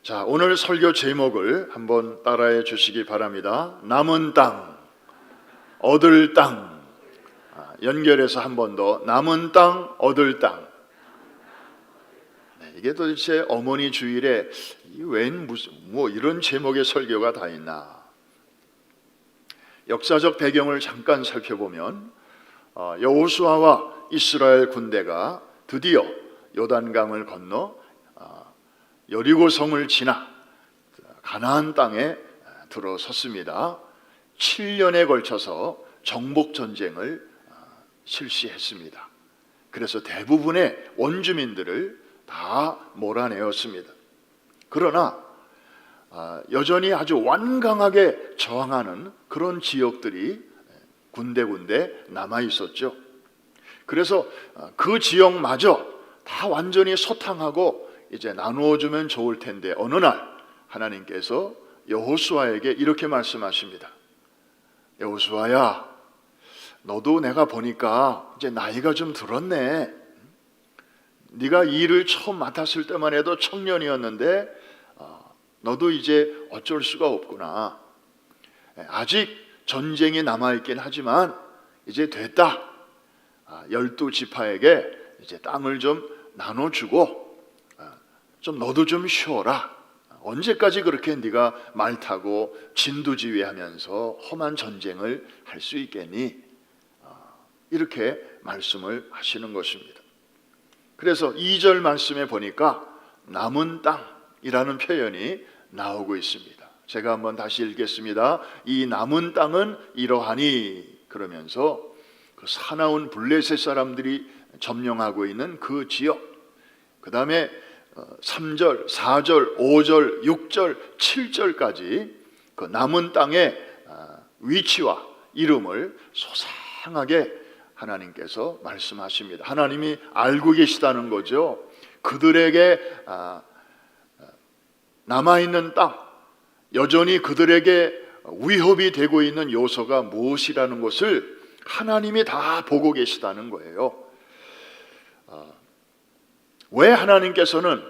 자, 오늘 설교 제목을 한번 따라해 주시기 바랍니다. 남은 땅, 얻을 땅. 연결해서 한 번 더. 남은 땅, 얻을 땅. 이게 도대체 어머니 주일에 웬 무슨 이런 제목의 설교가 다 있나? 역사적 배경을 잠깐 살펴보면 여호수아와 이스라엘 군대가 드디어 요단강을 건너 여리고성을 지나 가나안 땅에 들어섰습니다. 7년에 걸쳐서 정복 전쟁을 실시했습니다. 그래서 대부분의 원주민들을 다 몰아내었습니다. 그러나 여전히 아주 완강하게 저항하는 그런 지역들이 군데군데 남아 있었죠. 그래서 그 지역마저 다 완전히 소탕하고 이제 나누어주면 좋을 텐데, 어느 날 하나님께서 여호수아에게 이렇게 말씀하십니다. 여호수아야, 너도 내가 보니까 이제 나이가 좀 들었네. 네가 이 일을 처음 맡았을 때만 해도 청년이었는데 너도 이제 어쩔 수가 없구나. 아직 전쟁이 남아있긴 하지만 이제 됐다. 12지파에게 이제 땅을 좀 나눠주고 좀 너도 좀 쉬어라. 언제까지 그렇게 네가 말 타고 진두지휘하면서 험한 전쟁을 할 수 있겠니? 이렇게 말씀을 하시는 것입니다. 그래서 2절 말씀에 보니까 남은 땅이라는 표현이 나오고 있습니다. 제가 한번 다시 읽겠습니다. 이 남은 땅은 이러하니, 그러면서 그 사나운 블레셋 사람들이 점령하고 있는 그 지역, 그 다음에 3절, 4절, 5절, 6절, 7절까지 그 남은 땅의 위치와 이름을 소상하게 하나님께서 말씀하십니다. 하나님이 알고 계시다는 거죠. 그들에게 남아있는 땅, 여전히 그들에게 위협이 되고 있는 요소가 무엇이라는 것을 하나님이 다 보고 계시다는 거예요. 왜 하나님께서는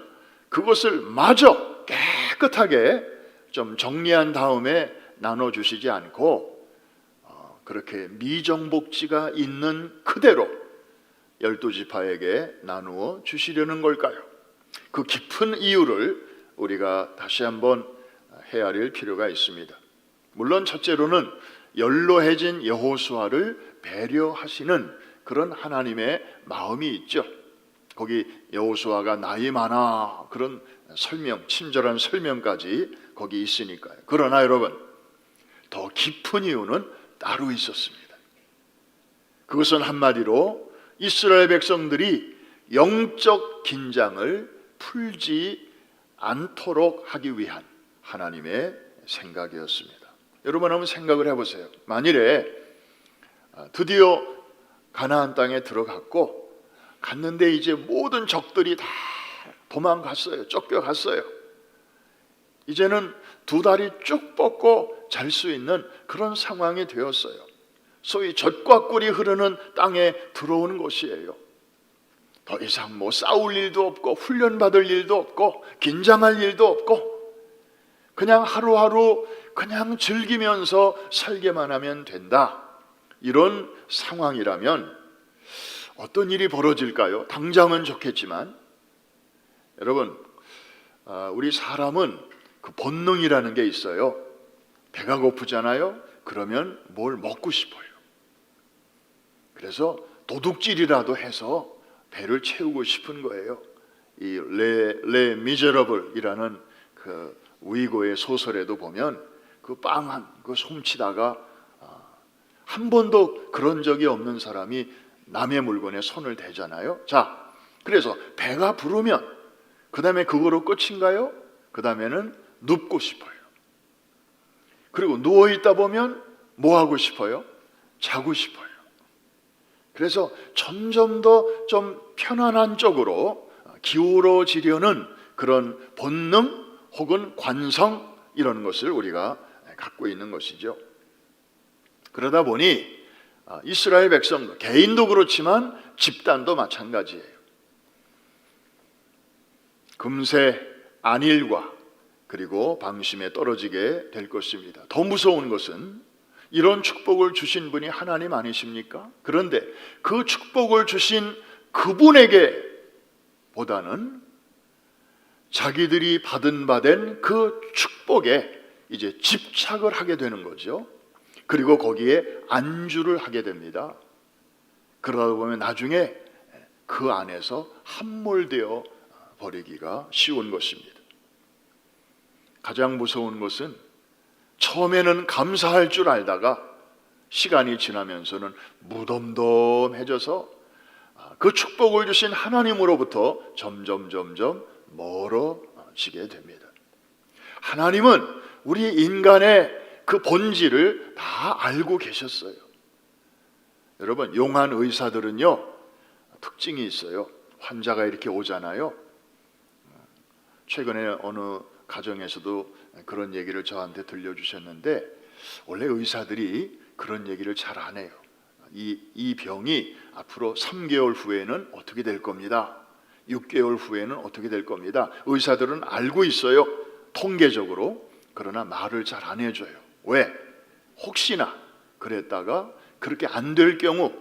그것을 마저 깨끗하게 좀 정리한 다음에 나눠주시지 않고 그렇게 미정복지가 있는 그대로 12지파에게 나누어 주시려는 걸까요? 그 깊은 이유를 우리가 다시 한번 헤아릴 필요가 있습니다. 물론 첫째로는 연로해진 여호수아를 배려하시는 그런 하나님의 마음이 있죠. 거기 여호수아가 나이 많아, 그런 설명, 친절한 설명까지 거기 있으니까요. 그러나 여러분, 더 깊은 이유는 따로 있었습니다. 그것은 한마디로 이스라엘 백성들이 영적 긴장을 풀지 않도록 하기 위한 하나님의 생각이었습니다. 여러분 한번 생각을 해보세요. 만일에 드디어 가나안 땅에 들어갔고 갔는데 이제 모든 적들이 다 도망갔어요. 쫓겨갔어요. 이제는 두 다리 쭉 뻗고 잘 수 있는 그런 상황이 되었어요. 소위 젖과 꿀이 흐르는 땅에 들어오는 것이에요. 더 이상 싸울 일도 없고 훈련받을 일도 없고 긴장할 일도 없고 그냥 하루하루 그냥 즐기면서 살게만 하면 된다. 이런 상황이라면 어떤 일이 벌어질까요? 당장은 좋겠지만 여러분, 우리 사람은 그 본능이라는 게 있어요. 배가 고프잖아요. 그러면 뭘 먹고 싶어요. 그래서 도둑질이라도 해서 배를 채우고 싶은 거예요. 이 레 미제러블이라는 그 위고의 소설에도 보면 그 빵 그 훔치다가 한 번도 그런 적이 없는 사람이 남의 물건에 손을 대잖아요. 자, 그래서 배가 부르면 그 다음에 그거로 끝인가요? 그 다음에는 눕고 싶어요. 그리고 누워있다 보면 뭐 하고 싶어요? 자고 싶어요. 그래서 점점 더 좀 편안한 쪽으로 기울어지려는 그런 본능 혹은 관성, 이런 것을 우리가 갖고 있는 것이죠. 그러다 보니 이스라엘 백성도, 개인도 그렇지만 집단도 마찬가지예요. 금세 안일과 그리고 방심에 떨어지게 될 것입니다. 더 무서운 것은 이런 축복을 주신 분이 하나님 아니십니까? 그런데 그 축복을 주신 그분에게 보다는 자기들이 받은 바 된 그 축복에 이제 집착을 하게 되는 거죠. 그리고 거기에 안주를 하게 됩니다. 그러다 보면 나중에 그 안에서 함몰되어 버리기가 쉬운 것입니다. 가장 무서운 것은 처음에는 감사할 줄 알다가 시간이 지나면서는 무덤덤해져서 그 축복을 주신 하나님으로부터 점점 멀어지게 됩니다. 하나님은 우리 인간의 그 본질을 다 알고 계셨어요. 여러분, 용한 의사들은요 특징이 있어요. 환자가 이렇게 오잖아요. 최근에 어느 가정에서도 그런 얘기를 저한테 들려주셨는데, 원래 의사들이 그런 얘기를 잘 안 해요. 이 병이 앞으로 3개월 후에는 어떻게 될 겁니다. 6개월 후에는 어떻게 될 겁니다. 의사들은 알고 있어요, 통계적으로. 그러나 말을 잘 안 해줘요. 왜? 혹시나 그랬다가 그렇게 안 될 경우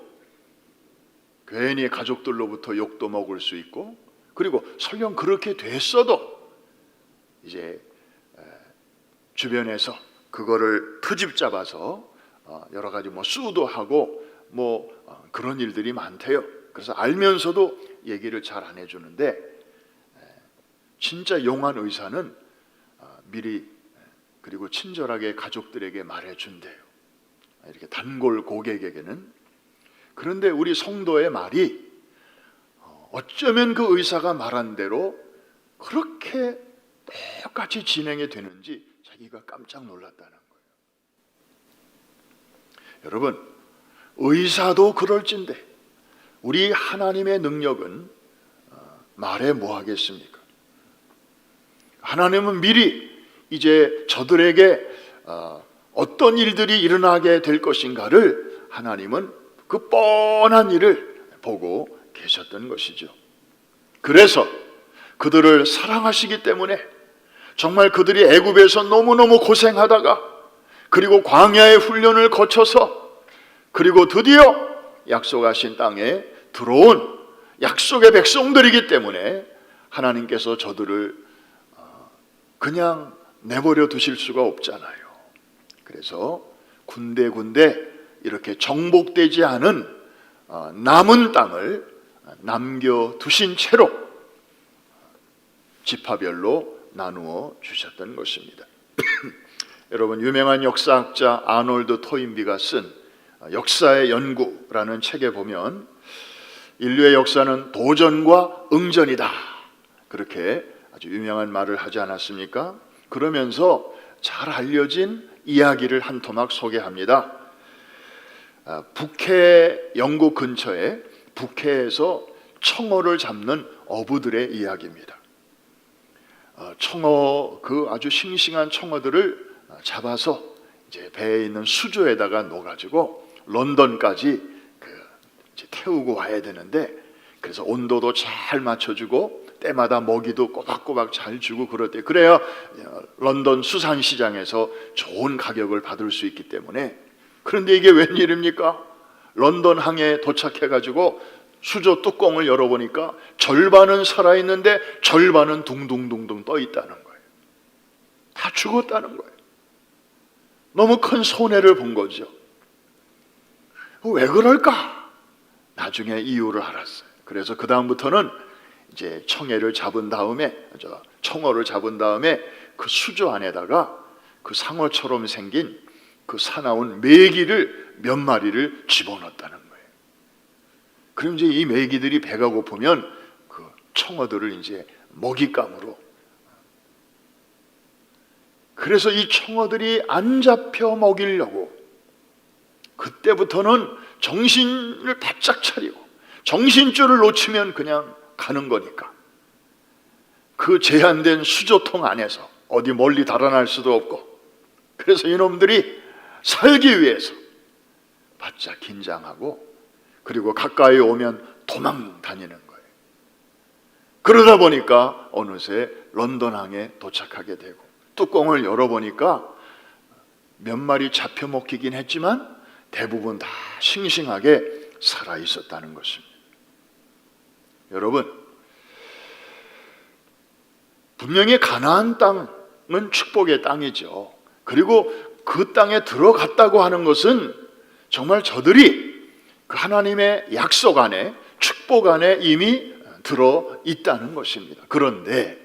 괜히 가족들로부터 욕도 먹을 수 있고, 그리고 설령 그렇게 됐어도 이제 주변에서 그거를 트집 잡아서 여러 가지 수도 하고 그런 일들이 많대요. 그래서 알면서도 얘기를 잘 안 해주는데, 진짜 용한 의사는 미리 그리고 친절하게 가족들에게 말해준대요. 이렇게 단골 고객에게는. 그런데 우리 성도의 말이 어쩌면 그 의사가 말한 대로 그렇게 똑같이 진행이 되는지 자기가 깜짝 놀랐다는 거예요. 여러분, 의사도 그럴진데 우리 하나님의 능력은 말해 뭐 하겠습니까? 하나님은 미리 이제 저들에게 어떤 일들이 일어나게 될 것인가를 하나님은 그 뻔한 일을 보고 계셨던 것이죠. 그래서 그들을 사랑하시기 때문에 정말 그들이 애굽에서 너무너무 고생하다가, 그리고 광야의 훈련을 거쳐서, 그리고 드디어 약속하신 땅에 들어온 약속의 백성들이기 때문에 하나님께서 저들을 그냥 내버려 두실 수가 없잖아요. 그래서 군데군데 이렇게 정복되지 않은 남은 땅을 남겨두신 채로 지파별로 나누어 주셨던 것입니다. 여러분, 유명한 역사학자 아놀드 토인비가 쓴 역사의 연구라는 책에 보면 인류의 역사는 도전과 응전이다, 그렇게 아주 유명한 말을 하지 않았습니까? 그러면서 잘 알려진 이야기를 한 토막 소개합니다. 북해, 영국 근처에 북해에서 청어를 잡는 어부들의 이야기입니다. 청어, 그 아주 싱싱한 청어들을 잡아서 이제 배에 있는 수조에다가 넣어가지고 런던까지 이제 태우고 와야 되는데, 그래서 온도도 잘 맞춰주고 때마다 먹이도 꼬박꼬박 잘 주고 그럴 때, 그래야 런던 수산시장에서 좋은 가격을 받을 수 있기 때문에. 그런데 이게 웬일입니까? 런던 항에 도착해가지고 수조 뚜껑을 열어보니까 절반은 살아있는데 절반은 둥둥둥둥 떠있다는 거예요. 다 죽었다는 거예요. 너무 큰 손해를 본 거죠. 왜 그럴까? 나중에 이유를 알았어요. 그래서 그 다음부터는 이제 청어를 잡은 다음에 그 수조 안에다가 그 상어처럼 생긴 그 사나운 메기를 몇 마리를 집어넣었다는 거예요. 그럼 이제 이 메기들이 배가 고프면 그 청어들을 이제 먹잇감으로. 그래서 이 청어들이 안 잡혀 먹이려고 그때부터는 정신을 바짝 차리고, 정신줄을 놓치면 그냥 가는 거니까 그 제한된 수조통 안에서 어디 멀리 달아날 수도 없고, 그래서 이놈들이 살기 위해서 바짝 긴장하고, 그리고 가까이 오면 도망 다니는 거예요. 그러다 보니까 어느새 런던항에 도착하게 되고, 뚜껑을 열어보니까 몇 마리 잡혀 먹히긴 했지만 대부분 다 싱싱하게 살아 있었다는 것입니다. 여러분, 분명히 가나안 땅은 축복의 땅이죠. 그리고 그 땅에 들어갔다고 하는 것은 정말 저들이 그 하나님의 약속 안에, 축복 안에 이미 들어 있다는 것입니다. 그런데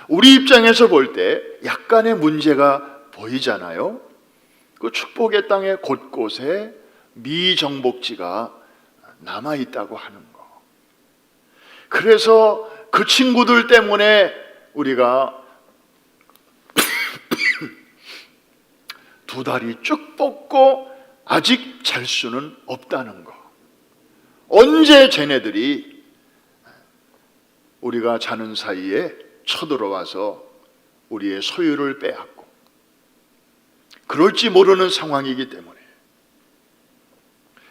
우리 입장에서 볼 때 약간의 문제가 보이잖아요. 그 축복의 땅의 곳곳에 미정복지가 남아있다고 하는 거. 그래서 그 친구들 때문에 우리가 두 다리 쭉 뻗고 아직 잘 수는 없다는 거. 언제 쟤네들이 우리가 자는 사이에 쳐들어와서 우리의 소유를 빼앗고 그럴지 모르는 상황이기 때문에,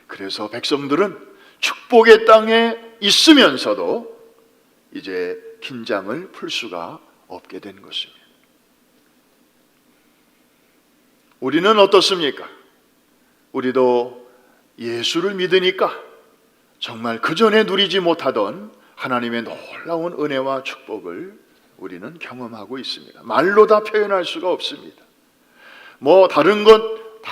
그래서 백성들은 축복의 땅에 있으면서도 이제 긴장을 풀 수가 없게 된 것입니다. 우리는 어떻습니까? 우리도 예수를 믿으니까 정말 그전에 누리지 못하던 하나님의 놀라운 은혜와 축복을 우리는 경험하고 있습니다. 말로 다 표현할 수가 없습니다. 뭐 다른 것 다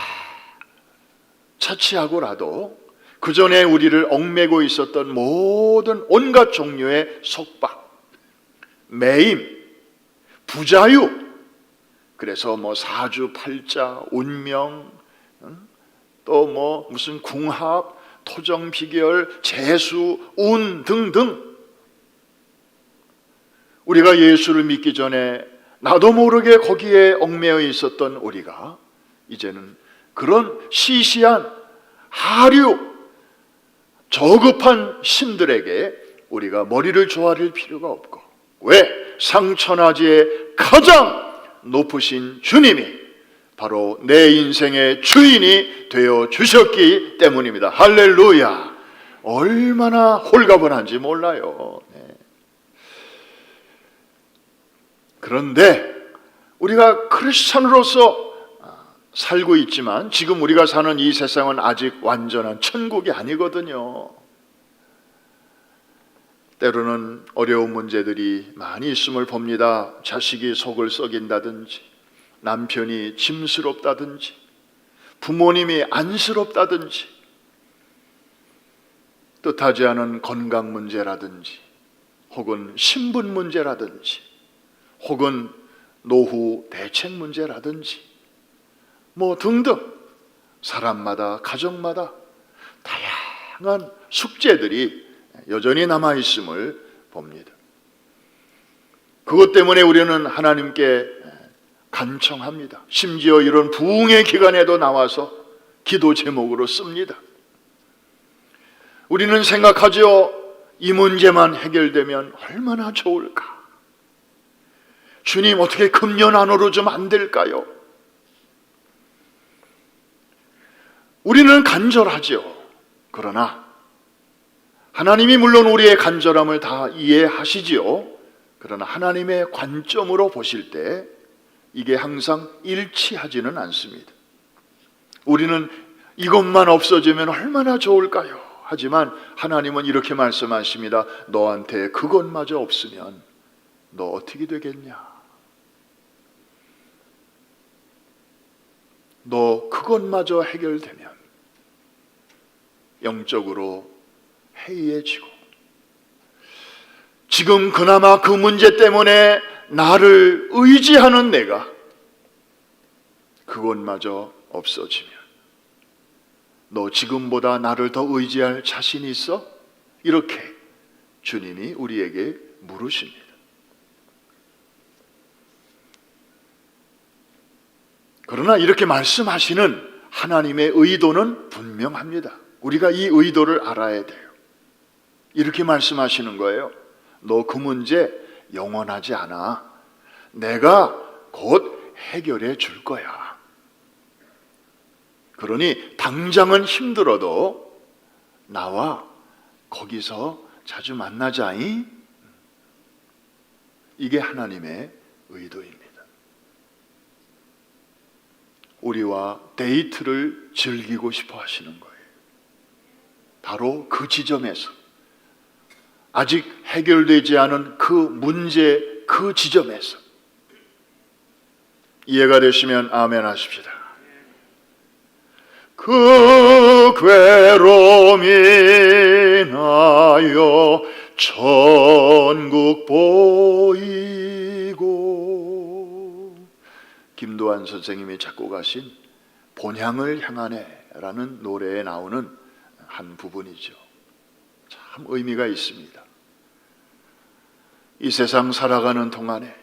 차치하고라도 그전에 우리를 얽매고 있었던 모든 온갖 종류의 속박, 매임, 부자유, 그래서 뭐 사주팔자, 운명, 또 뭐 무슨 궁합, 토정 비결, 재수, 운 등등, 우리가 예수를 믿기 전에 나도 모르게 거기에 얽매여 있었던 우리가 이제는 그런 시시한 하류, 저급한 신들에게 우리가 머리를 조아릴 필요가 없고, 왜? 상천하지의 가장 높으신 주님이 바로 내 인생의 주인이 되어 주셨기 때문입니다. 할렐루야! 얼마나 홀가분한지 몰라요. 그런데 우리가 크리스찬으로서 살고 있지만 지금 우리가 사는 이 세상은 아직 완전한 천국이 아니거든요. 때로는 어려운 문제들이 많이 있음을 봅니다. 자식이 속을 썩인다든지, 남편이 짐스럽다든지, 부모님이 안쓰럽다든지, 뜻하지 않은 건강 문제라든지, 혹은 신분 문제라든지, 혹은 노후 대책 문제라든지, 뭐 등등 사람마다, 가정마다 다양한 숙제들이 여전히 남아있음을 봅니다. 그것 때문에 우리는 하나님께 간청합니다. 심지어 이런 부흥의 기간에도 나와서 기도 제목으로 씁니다. 우리는 생각하죠. 이 문제만 해결되면 얼마나 좋을까? 주님, 어떻게 금년 안으로 좀 안 될까요? 우리는 간절하죠. 그러나 하나님이 물론 우리의 간절함을 다 이해하시지요. 그러나 하나님의 관점으로 보실 때 이게 항상 일치하지는 않습니다. 우리는 이것만 없어지면 얼마나 좋을까요? 하지만 하나님은 이렇게 말씀하십니다. 너한테 그것마저 없으면 너 어떻게 되겠냐? 너 그것마저 해결되면 영적으로 해이해지고, 지금 그나마 그 문제 때문에 나를 의지하는 내가 그것마저 없어지면 너 지금보다 나를 더 의지할 자신이 있어? 이렇게 주님이 우리에게 물으십니다. 그러나 이렇게 말씀하시는 하나님의 의도는 분명합니다. 우리가 이 의도를 알아야 돼요. 이렇게 말씀하시는 거예요. 너 그 문제 영원하지 않아. 내가 곧 해결해 줄 거야. 그러니 당장은 힘들어도 나와 거기서 자주 만나자이. 이게 하나님의 의도입니다. 우리와 데이트를 즐기고 싶어 하시는 거예요. 바로 그 지점에서, 아직 해결되지 않은 그 문제, 그 지점에서. 이해가 되시면 아멘 하십시다. 그 괴로움 인하여 천국 보이고, 김도환 선생님이 작곡하신 본향을 향하네 라는 노래에 나오는 한 부분이죠. 참 의미가 있습니다. 이 세상 살아가는 동안에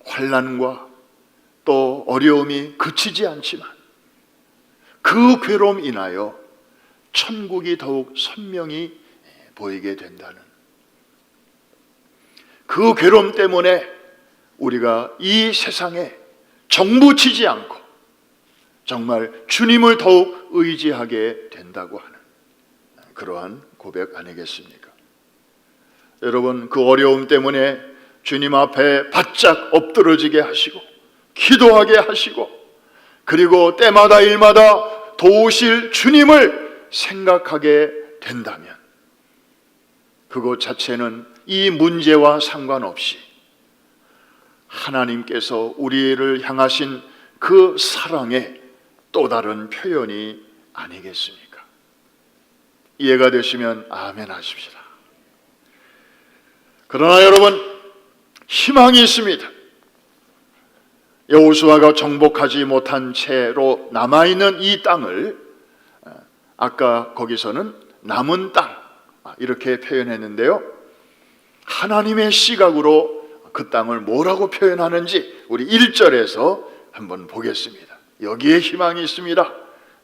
환난과 또 어려움이 그치지 않지만 그 괴로움 인하여 천국이 더욱 선명히 보이게 된다는, 그 괴로움 때문에 우리가 이 세상에 정부치지 않고 정말 주님을 더욱 의지하게 된다고 하는 그러한 고백 아니겠습니까? 여러분, 그 어려움 때문에 주님 앞에 바짝 엎드러지게 하시고 기도하게 하시고, 그리고 때마다 일마다 도우실 주님을 생각하게 된다면 그것 자체는 이 문제와 상관없이 하나님께서 우리를 향하신 그 사랑의 또 다른 표현이 아니겠습니까? 이해가 되시면 아멘 하십시다. 그러나 여러분, 희망이 있습니다. 여호수아가 정복하지 못한 채로 남아있는 이 땅을 아까 거기서는 남은 땅 이렇게 표현했는데요, 하나님의 시각으로 그 땅을 뭐라고 표현하는지 우리 1절에서 한번 보겠습니다. 여기에 희망이 있습니다.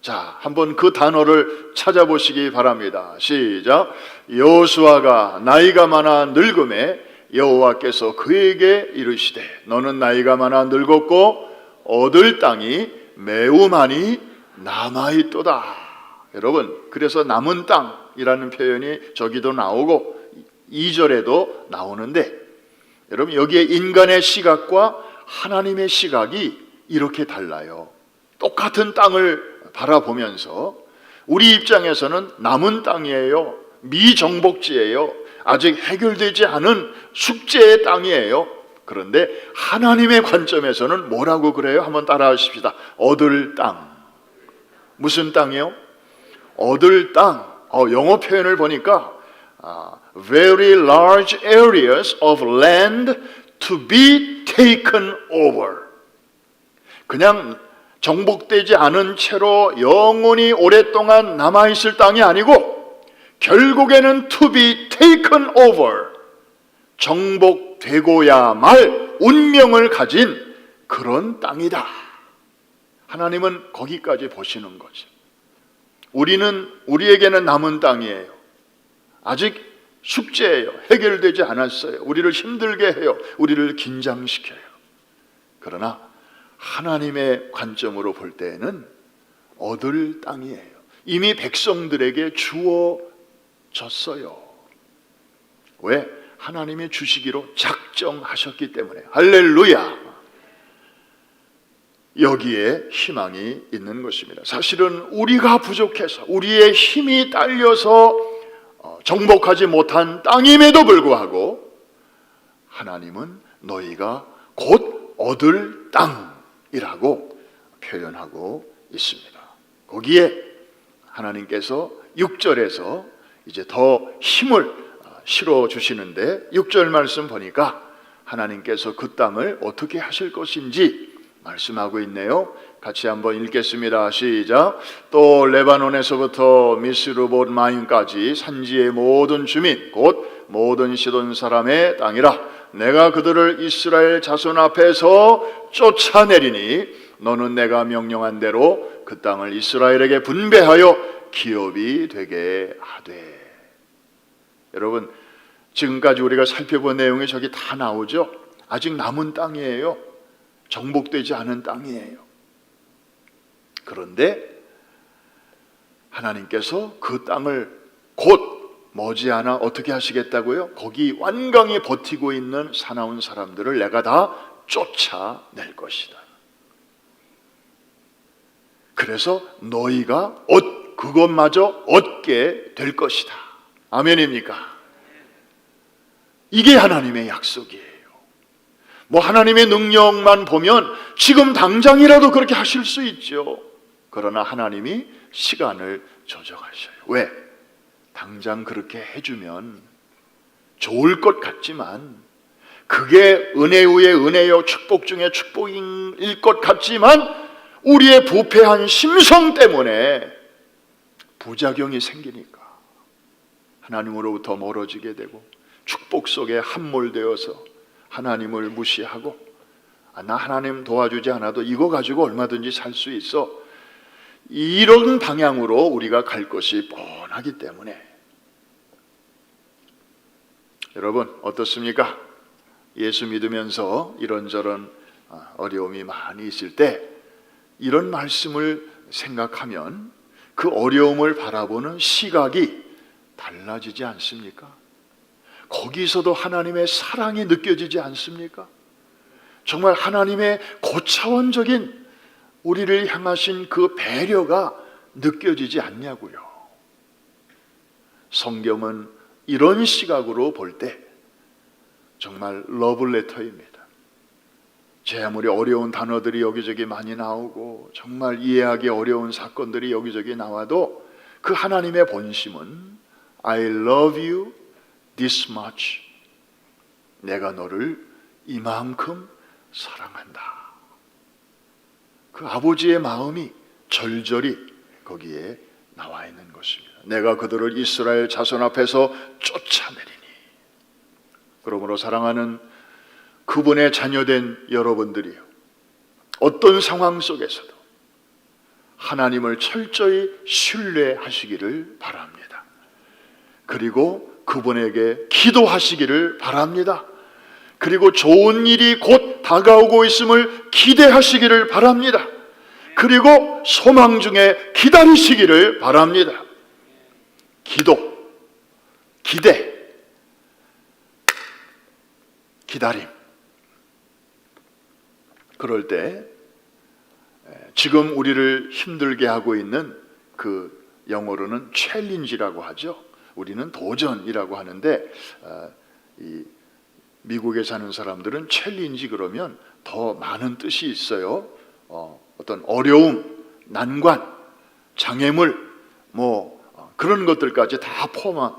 자, 한번 그 단어를 찾아보시기 바랍니다. 시작. 여호수아가 나이가 많아 늙음에 여호와께서 그에게 이르시되 너는 나이가 많아 늙었고 얻을 땅이 매우 많이 남아있도다. 여러분, 그래서 남은 땅이라는 표현이 저기도 나오고 2절에도 나오는데, 여러분, 여기에 인간의 시각과 하나님의 시각이 이렇게 달라요. 똑같은 땅을 바라보면서 우리 입장에서는 남은 땅이에요, 미정복지예요, 아직 해결되지 않은 숙제의 땅이에요. 그런데 하나님의 관점에서는 뭐라고 그래요? 한번 따라 하십시다. 얻을 땅. 무슨 땅이요? 얻을 땅. 영어 표현을 보니까 very large areas of land to be taken over. 그냥 정복되지 않은 채로 영원히 오랫동안 남아있을 땅이 아니고 결국에는 to be taken over, 정복되고야 말 운명을 가진 그런 땅이다. 하나님은 거기까지 보시는 거죠. 우리에게는 남은 땅이에요. 아직 숙제예요. 해결되지 않았어요. 우리를 힘들게 해요. 우리를 긴장시켜요. 그러나 하나님의 관점으로 볼 때에는 얻을 땅이에요. 이미 백성들에게 주어졌어요. 왜? 하나님이 주시기로 작정하셨기 때문에. 할렐루야. 여기에 희망이 있는 것입니다. 사실은 우리가 부족해서, 우리의 힘이 딸려서 정복하지 못한 땅임에도 불구하고 하나님은 너희가 곧 얻을 땅이라고 표현하고 있습니다. 거기에 하나님께서 6절에서 이제 더 힘을 실어 주시는데, 6절 말씀 보니까 하나님께서 그 땅을 어떻게 하실 것인지 말씀하고 있네요. 같이 한번 읽겠습니다. 시작. 또 레바논에서부터 미스르봇 마임까지 산지의 모든 주민 곧 모든 시돈 사람의 땅이라. 내가 그들을 이스라엘 자손 앞에서 쫓아내리니 너는 내가 명령한 대로 그 땅을 이스라엘에게 분배하여 기업이 되게 하되. 여러분, 지금까지 우리가 살펴본 내용이 저기 다 나오죠. 아직 남은 땅이에요. 정복되지 않은 땅이에요. 그런데 하나님께서 그 땅을 곧 머지않아 어떻게 하시겠다고요? 거기 완강히 버티고 있는 사나운 사람들을 내가 다 쫓아낼 것이다. 그래서 너희가 그것마저 얻게 될 것이다. 아멘입니까? 이게 하나님의 약속이에요. 뭐 하나님의 능력만 보면 지금 당장이라도 그렇게 하실 수 있죠. 그러나 하나님이 시간을 조정하셔요. 왜? 당장 그렇게 해주면 좋을 것 같지만, 그게 은혜 위에 은혜요 축복 중에 축복일 것 같지만, 우리의 부패한 심성 때문에 부작용이 생기니까 하나님으로부터 멀어지게 되고, 축복 속에 함몰되어서 하나님을 무시하고, 나 하나님 도와주지 않아도 이거 가지고 얼마든지 살 수 있어, 이런 방향으로 우리가 갈 것이 뻔하기 때문에. 여러분 어떻습니까? 예수 믿으면서 이런저런 어려움이 많이 있을 때 이런 말씀을 생각하면 그 어려움을 바라보는 시각이 달라지지 않습니까? 거기서도 하나님의 사랑이 느껴지지 않습니까? 정말 하나님의 고차원적인 우리를 향하신 그 배려가 느껴지지 않냐고요. 성경은 이런 시각으로 볼 때 정말 러블레터입니다. 제 아무리 어려운 단어들이 여기저기 많이 나오고 정말 이해하기 어려운 사건들이 여기저기 나와도 그 하나님의 본심은 I love you this much. 내가 너를 이만큼 사랑한다. 그 아버지의 마음이 절절히 거기에 나와 있는 것입니다. 내가 그들을 이스라엘 자손 앞에서 쫓아내리니. 그러므로 사랑하는 그분의 자녀된 여러분들이요, 어떤 상황 속에서도 하나님을 철저히 신뢰하시기를 바랍니다. 그리고 그분에게 기도하시기를 바랍니다. 그리고 좋은 일이 곧 다가오고 있음을 기대하시기를 바랍니다. 그리고 소망 중에 기다리시기를 바랍니다. 기도, 기대, 기다림. 그럴 때 지금 우리를 힘들게 하고 있는 그 영어로는 챌린지라고 하죠. 우리는 도전이라고 하는데, 이 미국에 사는 사람들은 챌린지 그러면 더 많은 뜻이 있어요. 어떤 어려움, 난관, 장애물, 그런 것들까지 다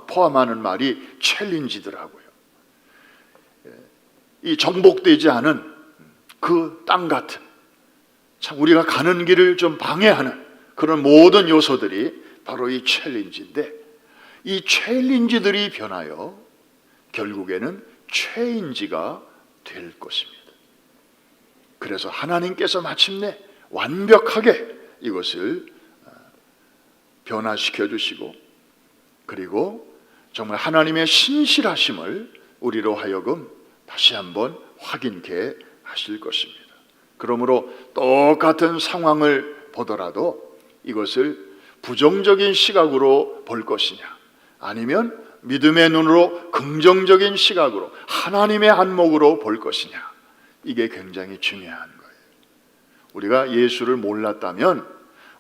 포함하는 말이 챌린지더라고요. 이 정복되지 않은 그 땅 같은, 참 우리가 가는 길을 좀 방해하는 그런 모든 요소들이 바로 이 챌린지인데, 이 챌린지들이 변하여 결국에는 체인지가 될 것입니다. 그래서 하나님께서 마침내 완벽하게 이것을 변화시켜 주시고, 그리고 정말 하나님의 신실하심을 우리로 하여금 다시 한번 확인케 하실 것입니다. 그러므로 똑같은 상황을 보더라도 이것을 부정적인 시각으로 볼 것이냐, 아니면 믿음의 눈으로 긍정적인 시각으로 하나님의 안목으로 볼 것이냐, 이게 굉장히 중요한 거예요. 우리가 예수를 몰랐다면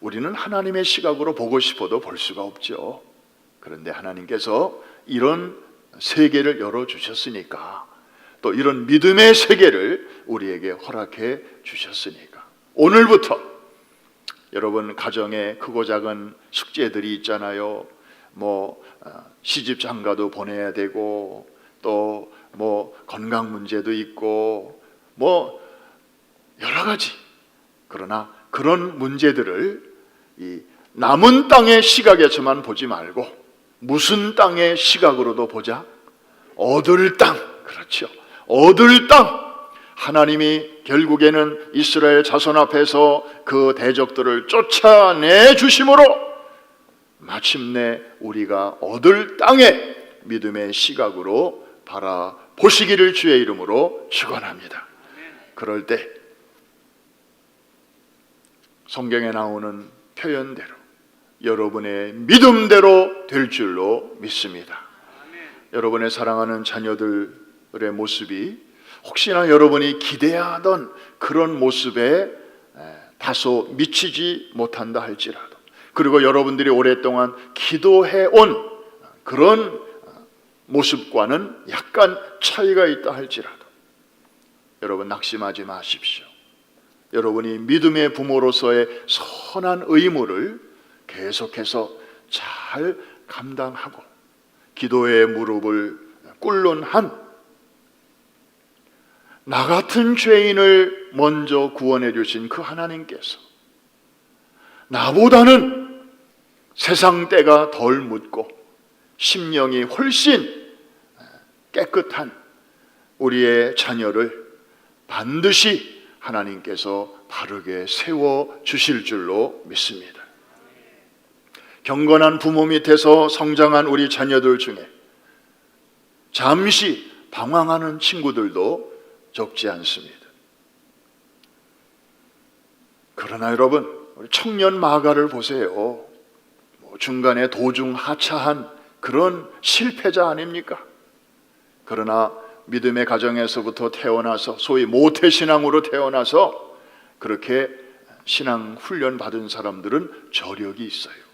우리는 하나님의 시각으로 보고 싶어도 볼 수가 없죠. 그런데 하나님께서 이런 세계를 열어주셨으니까, 또 이런 믿음의 세계를 우리에게 허락해 주셨으니까, 오늘부터 여러분 가정에 크고 작은 숙제들이 있잖아요. 시집 장가도 보내야 되고, 또 건강 문제도 있고, 여러 가지. 그러나 그런 문제들을 이 남은 땅의 시각에서만 보지 말고 무슨 땅의 시각으로도 보자. 얻을 땅. 그렇죠. 얻을 땅. 하나님이 결국에는 이스라엘 자손 앞에서 그 대적들을 쫓아내 주심으로 마침내 우리가 얻을 땅의 믿음의 시각으로 바라보시기를 주의 이름으로 축원합니다. 그럴 때 성경에 나오는 표현대로, 여러분의 믿음대로 될 줄로 믿습니다. 여러분의 사랑하는 자녀들의 모습이 혹시나 여러분이 기대하던 그런 모습에 다소 미치지 못한다 할지라도, 그리고 여러분들이 오랫동안 기도해 온 그런 모습과는 약간 차이가 있다 할지라도 여러분 낙심하지 마십시오. 여러분이 믿음의 부모로서의 선한 의무를 계속해서 잘 감당하고 기도의 무릎을 꿇는 한 나 같은 죄인을 먼저 구원해 주신 그 하나님께서 나보다는 세상 때가 덜 묻고 심령이 훨씬 깨끗한 우리의 자녀를 반드시 하나님께서 바르게 세워 주실 줄로 믿습니다. 경건한 부모 밑에서 성장한 우리 자녀들 중에 잠시 방황하는 친구들도 적지 않습니다. 그러나 여러분, 우리 청년 마가를 보세요. 중간에 도중 하차한 그런 실패자 아닙니까? 그러나 믿음의 가정에서부터 태어나서 소위 모태신앙으로 태어나서 그렇게 신앙 훈련 받은 사람들은 저력이 있어요.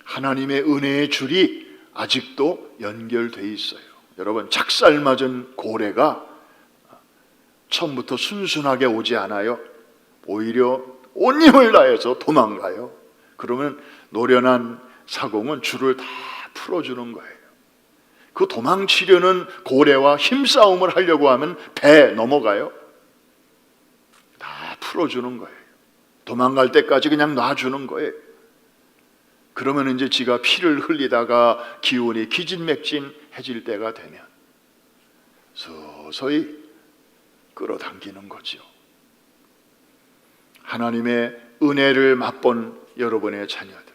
하나님의 은혜의 줄이 아직도 연결돼 있어요. 여러분, 작살맞은 고래가 처음부터 순순하게 오지 않아요. 오히려 온 힘을 다해서 도망가요. 그러면 노련한 사공은 줄을 다 풀어주는 거예요. 그 도망치려는 고래와 힘싸움을 하려고 하면 배 넘어가요. 다 풀어주는 거예요. 도망갈 때까지 그냥 놔주는 거예요. 그러면 이제 지가 피를 흘리다가 기운이 기진맥진해질 때가 되면 서서히 끌어당기는 거죠. 하나님의 은혜를 맛본 여러분의 자녀들,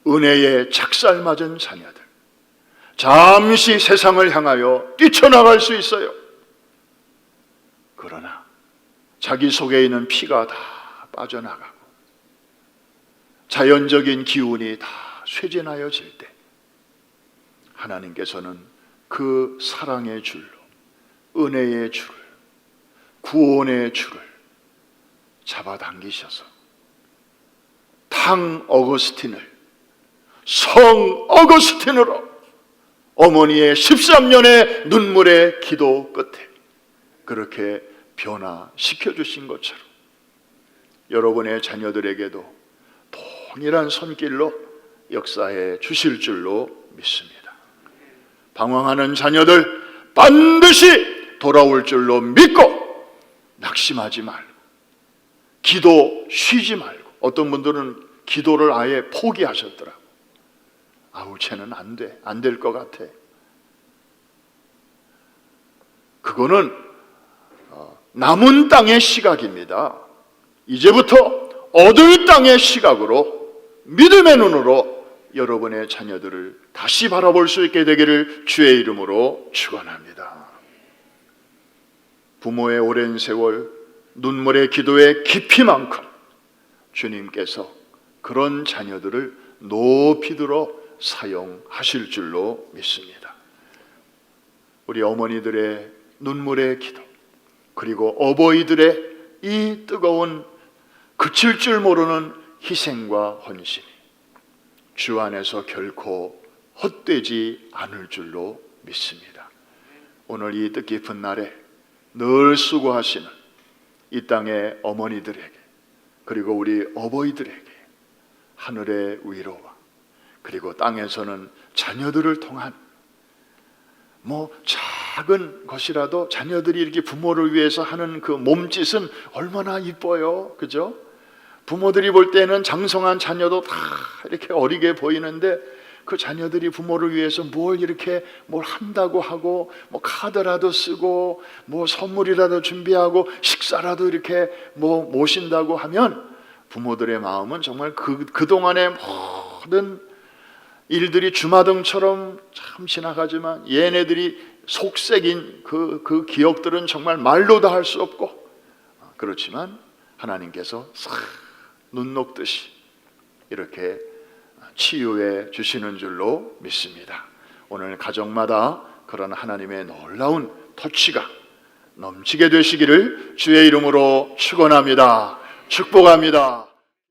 은혜에 작살맞은 자녀들, 잠시 세상을 향하여 뛰쳐나갈 수 있어요. 그러나 자기 속에 있는 피가 다 빠져나가고 자연적인 기운이 다 쇠진하여질 때 하나님께서는 그 사랑의 줄로, 은혜의 줄을, 구원의 줄을 잡아당기셔서 탕 어거스틴을 성 어거스틴으로 어머니의 13년의 눈물의 기도 끝에 그렇게 변화시켜 주신 것처럼 여러분의 자녀들에게도 동일한 손길로 역사해 주실 줄로 믿습니다. 방황하는 자녀들 반드시 돌아올 줄로 믿고 낙심하지 말고 기도 쉬지 말고, 어떤 분들은 기도를 아예 포기하셨더라고. 아우, 쟤는 안 돼, 안 될 것 같아. 그거는 남은 땅의 시각입니다. 이제부터 얻을 땅의 시각으로 믿음의 눈으로 여러분의 자녀들을 다시 바라볼 수 있게 되기를 주의 이름으로 축원합니다. 부모의 오랜 세월 눈물의 기도의 깊이만큼 주님께서 그런 자녀들을 높이 들어 사용하실 줄로 믿습니다. 우리 어머니들의 눈물의 기도, 그리고 어버이들의 이 뜨거운 그칠 줄 모르는 희생과 헌신이 주 안에서 결코 헛되지 않을 줄로 믿습니다. 오늘 이 뜻깊은 날에 늘 수고하시는 이 땅의 어머니들에게, 그리고 우리 어버이들에게 하늘의 위로와, 그리고 땅에서는 자녀들을 통한 작은 것이라도 자녀들이 이렇게 부모를 위해서 하는 그 몸짓은 얼마나 이뻐요, 그죠? 부모들이 볼 때는 장성한 자녀도 다 이렇게 어리게 보이는데 그 자녀들이 부모를 위해서 뭘 한다고 하고, 카드라도 쓰고, 선물이라도 준비하고, 식사라도 이렇게 모신다고 하면 부모들의 마음은 정말 그동안의 모든 일들이 주마등처럼 참 지나가지만 얘네들이 속색인 그 기억들은 정말 말로도 할 수 없고, 그렇지만 하나님께서 싹 눈 녹듯이 이렇게 치유해 주시는 줄로 믿습니다. 오늘 가정마다 그런 하나님의 놀라운 터치가 넘치게 되시기를 주의 이름으로 축원합니다. 축복합니다.